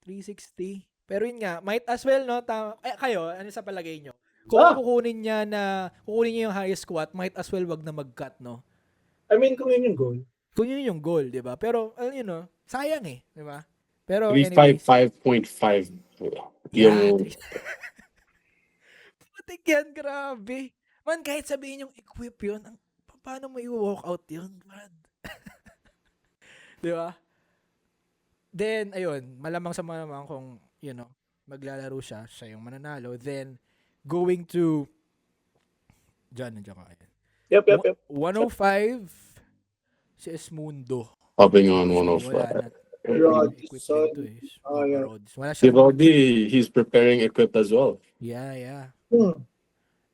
360. Pero yun nga, might as well, no? Kayo, ano sa palagay nyo? Kung kukunin niya yung highest squat, might as well wag na mag-cut, no? I mean, kung yun yung goal. Kung yun yung goal, di ba? Pero, sayang di ba? Pero, anyways. 355.5. Yung Putik yan, grabe. Man, kahit sabihin yung equip yun, paano mo i-walk out yun, Brad? Di ba? Then, ayun, malamang sa malamang kung, maglalaro siya yung mananalo. Then, going to, nandiyan ka. Yep. 105, si Esmundo. hopping on Wala 105. na. Rod, Equip son. dito yeah. Wala Si siyang, Roddy, he's preparing equipped as well. yeah.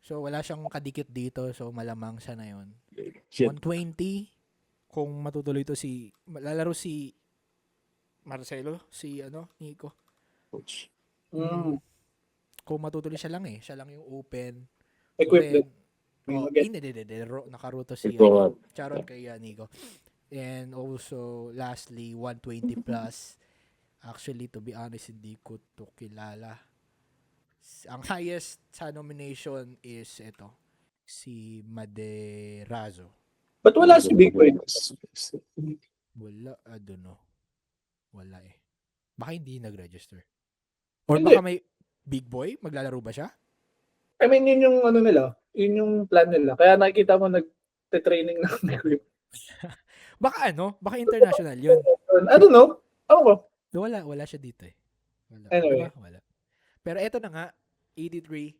So, wala siyang kadikit dito. So, malamang siya na yun. Shit. 120, kung matutuloy to lalaro si Marcelo, si Nico. Coach. Kung matutuloy siya lang siya lang yung open. Equipment. Hindi, nakaruto si Ito, Charon kay Nico. And also, lastly, 120 plus. Actually, to be honest, hindi ko to kilala. Ang highest sa nomination is si Maderazo. But wala si Big Boy. Wala, I don't know. Wala Baka hindi nag-register. Or Hindi. baka may Big Boy? Maglalaro ba siya? I mean, yun yung nila. Yun yung plan nila. Kaya nakikita mo nag-training ng equip. Baka Baka international yun. I don't know. Ako. Wala siya dito Wala. Anyway. Diba? Wala. Pero eto na nga, 83,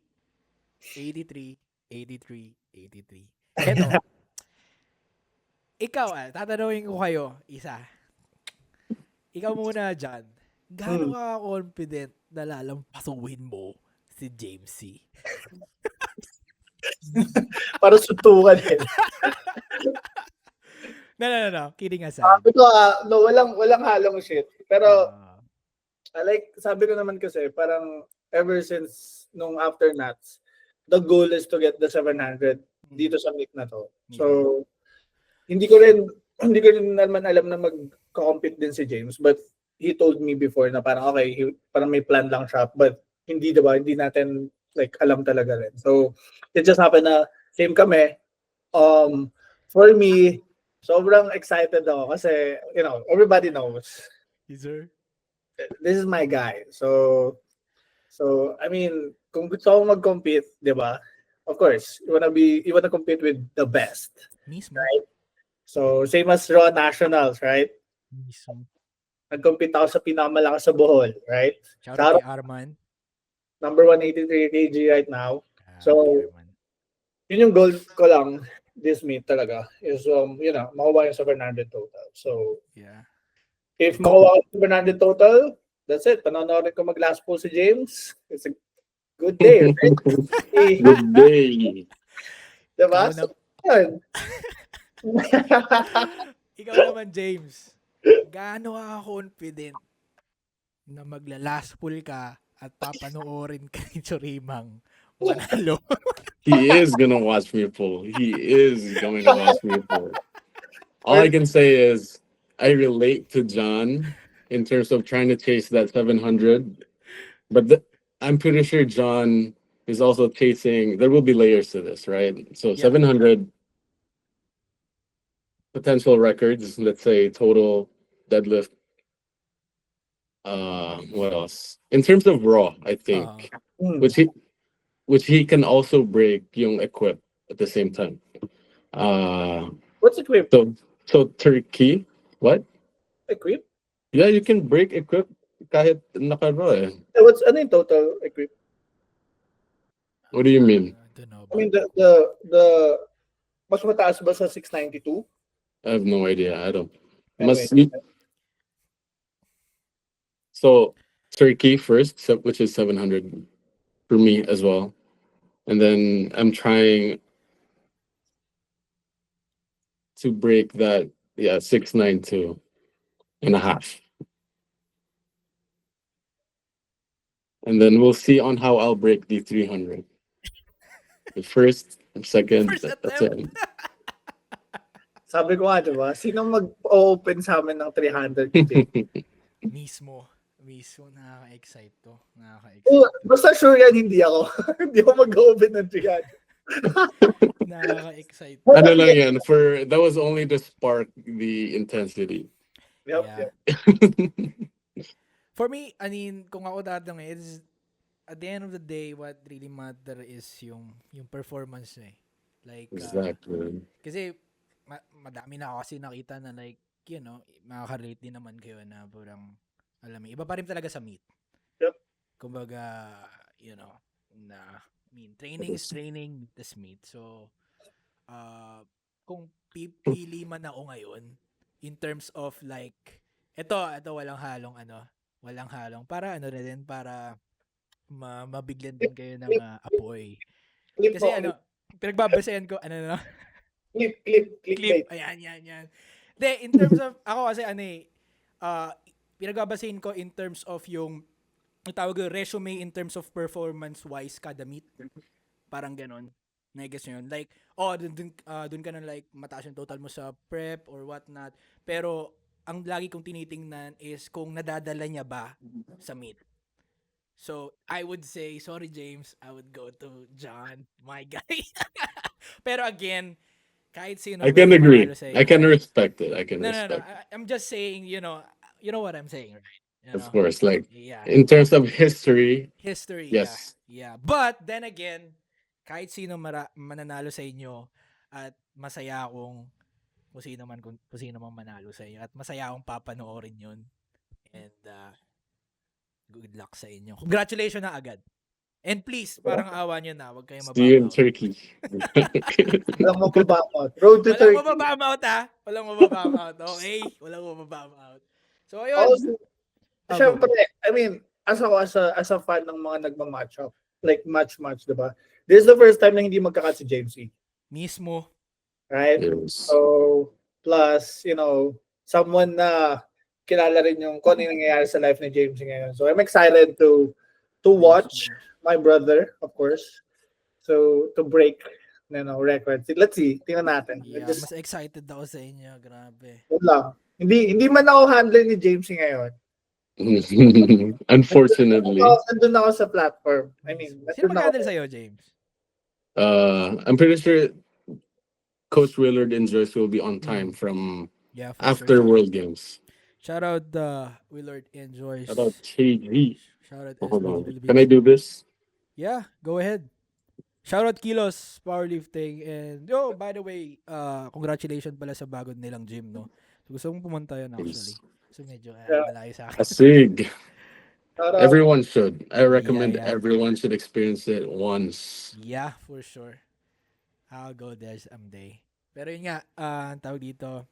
83, 83, 83. Eto. Ikaw, tatanungin ko kayo, isa. Ikaw muna dyan. Gaano ka confident na lalampasuhin mo si James C? Para suntukan eh. No. Kidding aside. Sabi ko, no, walang halong shit. Pero, Ah, sabi ko naman kasi, parang ever since nung after Nats, the goal is to get the 700 dito sa meet na to. So, hindi ko rin naman alam na mag-compete din si James, but he told me before na parang okay, parang may plan lang siya, but hindi natin like alam talaga rin. So, it just happened na same kami. For me, sobrang excited ako kasi, you know, everybody knows yes, sir. this is my guy. So I mean, kung gusto ko mag-compete, 'di ba? Of course, you wanna compete with the best. Mismo. Right? So, same as Raw Nationals, right? Mismo. Nag-compete ako sa pinakamalakas sa Bohol, right? Shout out kay Arman. Number 183 kg right now. So, Arman. yun yung goal ko lang this meet talaga is, you know, makuha yung 700 total. So, Yeah. if makuha ko 700 total, that's it. Panonoodin ko mag-last pull si James. It's a good day, right? Good day. Diba? Ikaw na- So, yun. Ikaw naman, James. Gaano ka confident na magla-last pull ka at papanoorin ka ni Chorimang manalo? He is gonna watch me pull. He is going to watch me pull. All I can say is I relate to John in terms of trying to chase that 700, but I'm pretty sure John is also chasing. There will be layers to this, right? So Yeah. 700 potential records. Let's say total deadlift. What else? In terms of raw, I think, which he can also break yung equip at the same time. What's equip? So Turkey, what? Equip? Yeah, you can break equip kahit naka-raw eh. Ano yung total equip? What do you mean? I don't know. I mean, the mas mataas ba sa 692? I have no idea. I don't. Anyway. So Turkey first, which is 700 for me as well, and then I'm trying to break that 692 and a half, and then we'll see on how I'll break the 300. The first, second, First that's it. Sabi ko nga, diba? Sino mag-open sa amin ng 300? Mismo. Nakaka-excite to. Nakaka-excite. Basta sure yan, hindi ako. Hindi ako mag-open ng 300. Nakaka-excite. Ano lang yan, that was only to spark the intensity. Yep, Yeah. yep. For me, I mean, kung ako tatanungin, it's at the end of the day, what really matter is yung performance eh. Like, Exactly. kasi madami na ako kasi nakita na like, you know, makaka-relate din naman kayo na parang, alam mo, iba pa rin talaga sa meet. Yep. Kumbaga, you know, training is training, meet is meet. So, kung pipili man ako ngayon, in terms of like, ito walang halong, para mabigyan din kayo ng apoy. Kasi pinagbabasayan ko, Clip. Ayan. De, in terms of, ako kasi pinagbabasahin ko in terms of yung tawag resume in terms of performance-wise kada meet. Parang ganon. Na-guess nyo yun. Like, dun ka na like, mataas yung total mo sa prep or whatnot. Pero, ang lagi kong tinitingnan is kung nadadala niya ba sa meet. So, I would say, sorry James, I would go to John, my guy. Pero again, kahit sino. I can agree. I can respect it. No. I'm just saying, you know what I'm saying, right? Of course, like, yeah. in terms of history, yes. Yeah. But then again, kahit sino mananalo sa inyo at masaya akong kung sino man manalo sa inyo at masaya akong papanoorin yun. And good luck sa inyo. Congratulations na agad. And please, parang awa nyo na, wag kayo mababa. see you in Turkey. Walang mababa out. Road to Turkey. Walang mababa out, ha? Walang mababa out. Okay? Walang mababa out. So, ayun. Also, syempre, I mean, as a fan ng mga nagma-match up, like match, diba? this is the first time na hindi magkakat si James E. Mismo. Right? Yes. So, plus, someone na kilala rin yung kung ano yung nangyayari sa life ni James ngayon. So, I'm excited to watch my brother, of course. So, to break, records. Let's see. Tingnan natin. Yeah, mas excited ako sa inyo. Grabe. Yun lang. Hindi man ako handler ni James ngayon. Unfortunately. Nandun ako sa platform. I mean, Sino nandun ako. mag-handle sa'yo, James? I'm pretty sure Coach Willard and Joyce will be on time from Yeah, for after sure. World Games. Shout out Willard and Joyce. Shout out KG. Shout out Hold SB on. Philippines. Can I do this? Yeah, go ahead. Shout out Kilos Powerlifting, and by the way, congratulations pala sa bago nilang gym, no. So, gusto mong pumunta yun actually. So medyo malayo sa akin. Asig. Everyone should. I recommend Yeah. everyone should experience it once. Yeah, for sure. I'll go there someday. Pero yun nga, ang tawag dito,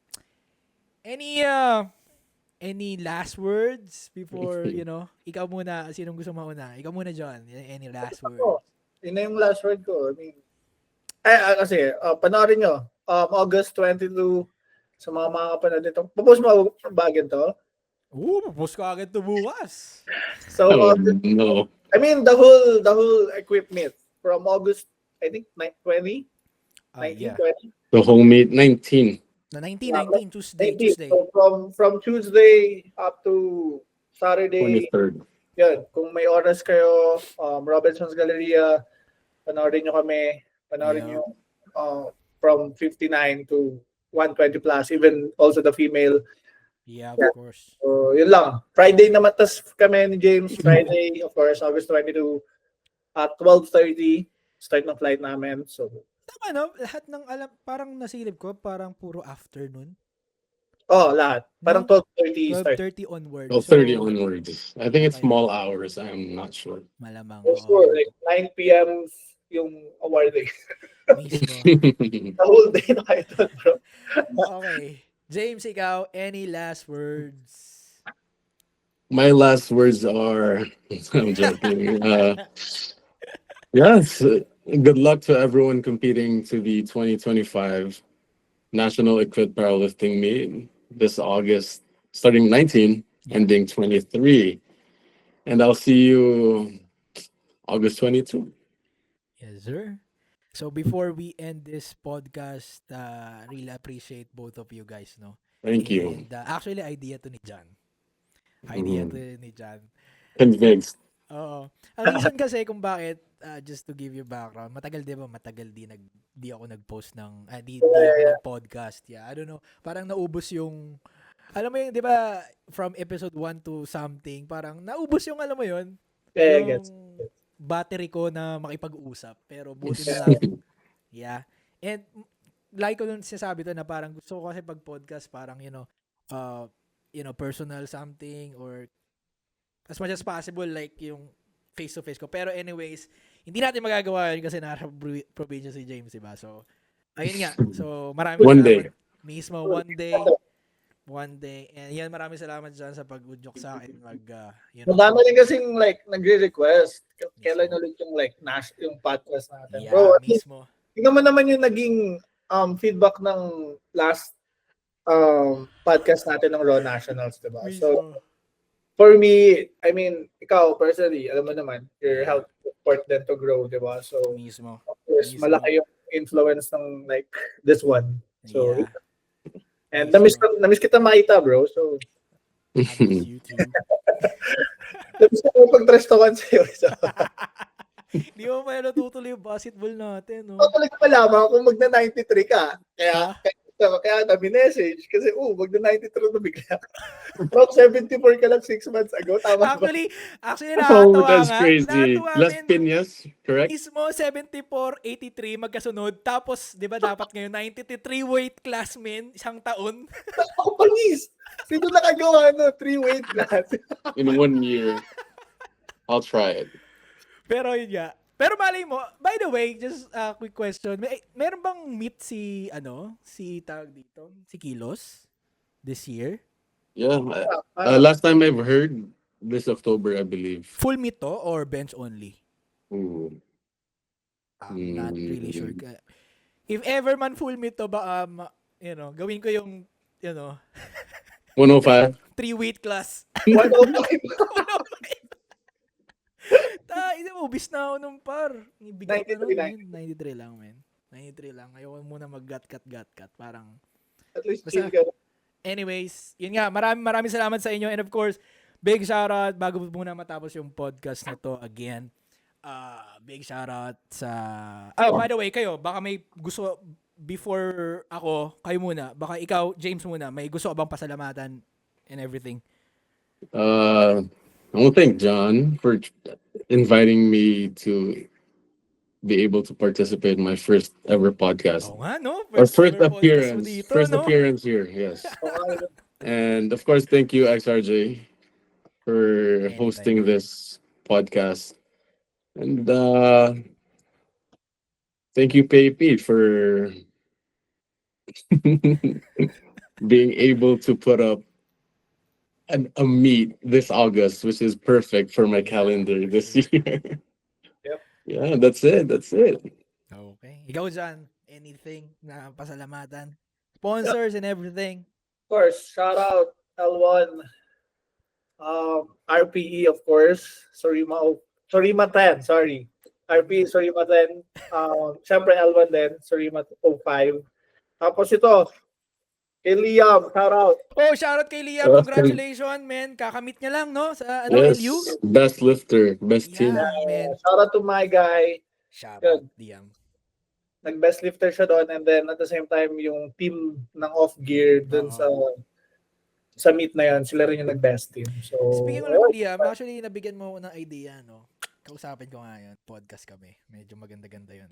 any last words before, ikaw muna, sinong gusto mauna? Ikaw muna, John. Any last words? Yun na yung last word ko. I mean, kasi, panoorin nyo, August 22, sa mga kapanood nito. Propose mo bagay to? Post ko agad to bukas. So, Oh, no. I mean, the whole equipment from August, I think, 20? 19, Yeah. 20? The whole meet 19. Na 19, Tuesday. 19. So, from Tuesday up to Saturday, 23rd. yun, kung may oras kayo, Robinson's Galleria, panoorin nyo kami, panoorin nyo from 59 to 120 plus, even also the female. Yeah, of course. So, yun lang. Friday naman, tas kami ni James, Friday, of course, August 22 at 12:30, start ng flight namin. So, Tama, no? Lahat ng parang nasilip ko, parang puro afternoon. lahat. Parang 12:30 start. 12:30 onward. 12:30 So, onwards. I think it's Okay. small hours. I'm not sure. Malamang. Also, like 9 p.m. yung awarding. Mismo. The whole day na kayo doon, bro. Okay. James, ikaw, any last words? My last words are I'm joking. Yes, good luck to everyone competing to the 2025 National Equid Powerlifting Meet this August, starting 19, ending 23. And I'll see you August 22. Yes, sir. So before we end this podcast, really appreciate both of you guys, no? Thank you. And actually, idea to ni John. Idea to ni John. Convinced. Oo. Ang reason kasi kung bakit, just to give you background, matagal di ako nag-post ng, di ako nag-podcast. Yeah, I don't know. Parang naubos yung, alam mo yung, di ba, from episode 1 to something, parang naubos yung, alam mo yun, Yeah, yung gets. battery ko na makipag-usap. Pero buti na lang. Yeah. And like ko nung sinasabi to na parang gusto ko kasi pag podcast parang personal something or as much as possible like yung face to face ko. Pero anyways, hindi natin magagawa yun kasi nasa probinsya si James, diba? So ayun nga. So maraming One salamat. day. Mismo one day. And yan, maraming salamat dyan sa pag-udyok sa akin Madami rin kasing like nagre-request. Kailan ulit yung like yung podcast natin. Yeah, Bro, at least, mismo. tingnan mo naman yung naging feedback ng last podcast natin ng Raw Nationals, diba? So, for me, I mean, ikaw personally, alam mo naman, you're helping support them to grow, diba? So, Mismo. of course, Mismo. malaki yung influence ng like this one. So, Yeah. and namiss kita makita, bro. So, I miss you too. namiss ko pag-trash talkan sa'yo. So, Di mo pa natutuloy yung basketball natin, no? talaga malaman kung magna-93 ka. Kaya na-message. Kasi, magna-93 na bigla. From 74 ka lang 6 months ago. Tama ba? Actually, Oh, nakakatawa that's nga. crazy. Nakakatawa Last din. Piñas, correct? Mismo 74-83 magkasunod. Tapos, di ba dapat ngayon 93 weight class men, isang taon? Ako, panis! Sino nakagawa 3 weight class? In 1 year. I'll try it. Pero yun nga. Pero malay mo, by the way, just a quick question. Meron bang meet si tawag dito, si Kilos this year? Yeah. Last time I've heard, this October, I believe. Full meet to or bench only? Ooh. I'm not really sure. Mm. If ever man full meet to, baka, gawin ko yung, 105. 3-weight class. 105. Hindi mo, ubis na ako nung par. Ibigat 93 lang. 93 lang, men. 93 lang. Ayoko muna mag-gat-gat. Parang, At least Basta- chill ka. anyways, yun nga, maraming salamat sa inyo. And of course, big shoutout, bago muna matapos yung podcast na to again, big shoutout sa, by the way, kayo, baka may gusto, before ako, kayo muna, baka ikaw, James muna, may gusto ka bang pasalamatan and everything? I want to thank John for inviting me to be able to participate in my first ever podcast. Oo nga, no? Or first ever podcast mo appearance. dito, First no? appearance here, yes. Okay. And of course, thank you, XRJ, for Anytime, hosting man. this podcast. And thank you, Pete, for being able to put up a meet this August, which is perfect for my calendar this year. Yep. Yeah, that's it. That's it. Okay. Ikaw dyan, anything na pasalamatan? Sponsors and everything. Of course, shout out L1, RPE, of course, Sorima 10, sorry. RPE, Sorima 10, syempre L1 din, Sorima 05. Tapos ito, kay Liam, shout out. Oh, shoutout kay Liam. Congratulations, man. Kakamit niya lang, no? Sa Yes, LU. best lifter, best team. Yeah, man. Shout out to my guy, Shoutout, Liam. nag-best lifter siya doon, and then at the same time, yung team ng Off Gear dun sa meet na yan, sila rin yung nag-best team. So, Speaking of Liam, actually, nabigyan mo ako ng idea, no? Kausapin ko nga yun. Podcast kami. Medyo maganda-ganda yun,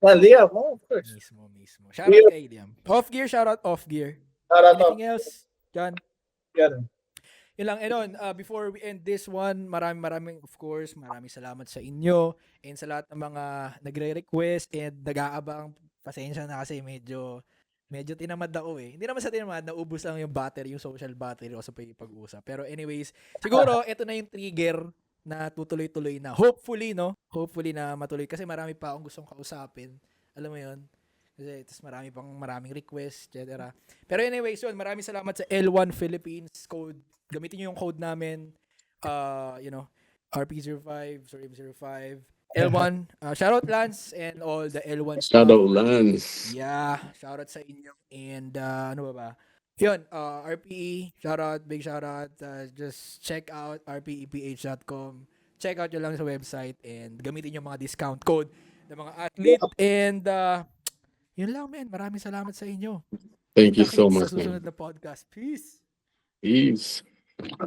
Liam, of course. Mismo. Shoutout kay Liam. Off Gear, shoutout Off Gear. Shout out, Anything else, John? yan. Yun lang. And before we end this one, maraming salamat sa inyo and sa lahat ng mga nagre-request and nag-aabang. Pasensya na kasi medyo tinamad ako eh. Hindi naman sa tinamad, naubos lang yung battery, yung social battery ko sa pag-uusap. Pero anyways, siguro ito na yung trigger na tutuloy-tuloy na. Hopefully, no? Hopefully na matuloy. Kasi marami pa akong gustong kausapin. Alam mo yun? Kasi maraming request, etc. Pero anyways, yun, maraming salamat sa L1 Philippines code. Gamitin nyo yung code namin. RP05, sorry, 05. L1, shoutout Lance and all the L1 staff. Shadow Lance. Yeah, shoutout sa inyo. And ano ba? Yun, RPE, big shoutout. Just check out rpeph.com. Check out nyo lang sa website and gamitin yung mga discount code ng mga athlete. And yun lang, man. Maraming salamat sa inyo. Thank you so Kita-kits much, sa susunod man. na podcast. Peace! Peace.